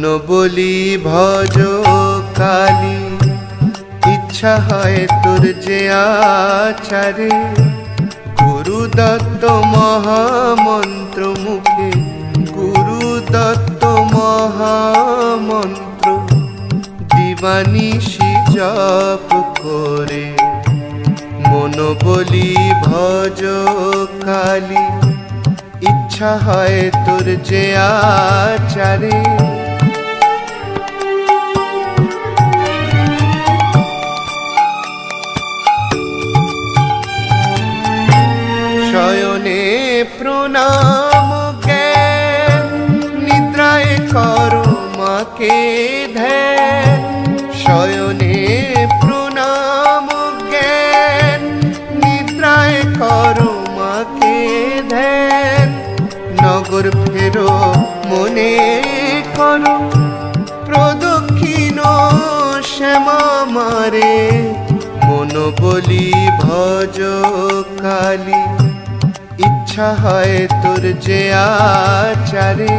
মন বলি ভজ কালী, ইচ্ছা হয় তোর যে আচারে গুরু দত্ত মহামন্ত্র মুখে, গুরু দত্ত মহামন্ত্র দিবানিশি জপ করে। মন বলি ভজ কালী, ইচ্ছা হয় তোর যে আচারে শয়নে প্রণাম জ্ঞান, নিদ্রায় করো মাকে ধ্যান। শয়নে প্রণাম জ্ঞান, নিদ্রায় করো মাকে ধ্যান। নগর ফেরো মনে করো প্রদক্ষিণ শ্যামা মারে। মন বলি ভজ কালী, ইচ্ছা হয় তোর যে আচারে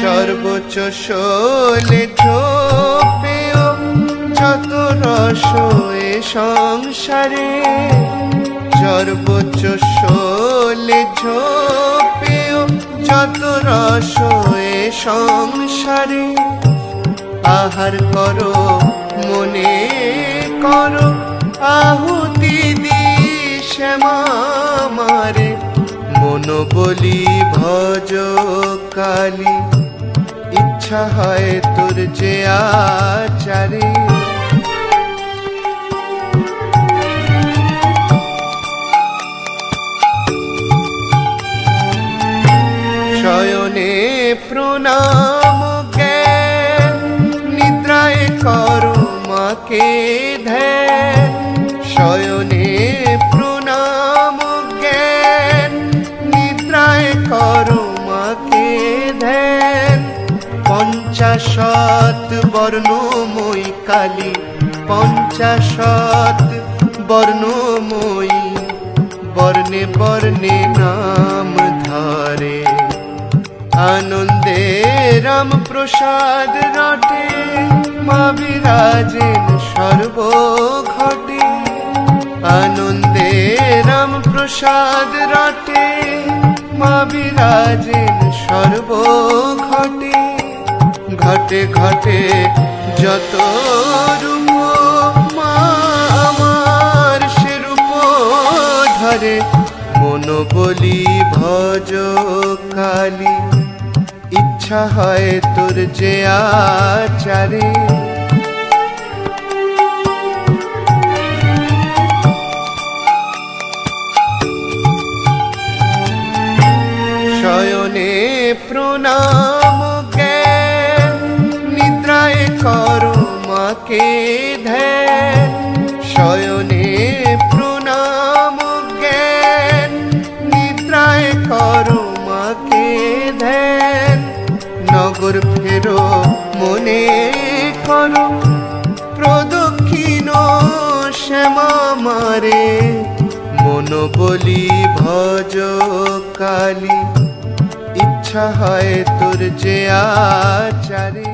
সর্বোচ্চ শোলে ঝোপেও যত রস এ সংসারে। সর্বোচ্চ শোলে ঝোপেও যত রস এ সংসারে। আহার করো মনে করো আহুতি দি শ্যামা মারে। মন বলি ভজ কালী, ইচ্ছা হয় তোর যে আচারে শয়নে প্রণাম জ্ঞান, নিদ্রায় করো মাকে ধ্যান। শয়নে প্রণাম জ্ঞান, নিদ্রায় করো মাকে ধ্যান। পঞ্চাশত বর্ণময়ী কালী, পঞ্চাশত বর্ণময়ী বর্ণে বর্ণে নাম ধরে। আনন্দে রাম প্রসাদ রটে, মা বিরাজেন সর্বঘটে। আনন্দে রাম প্রসাদ রটে, মা বিরাজেন সর্বঘটে। ঘটে ঘটে যত রূপ মা আমার সে রূপ ধরে। মন বলি ভজ কালী, ইচ্ছা হয় তোর যে আচারে শয়নে প্রণাম জ্ঞান, নিদ্রায় করো মাকে ধ্যান। শয়নে প্রণাম জ্ঞান, নিদ্রায় করো মাকে ধ্যান। নগর ফেরো মনে করো প্রদক্ষিণ শ্যামা মারে। মন বলি ভজ কালী, ইচ্ছা হয় তোর যে আচারে।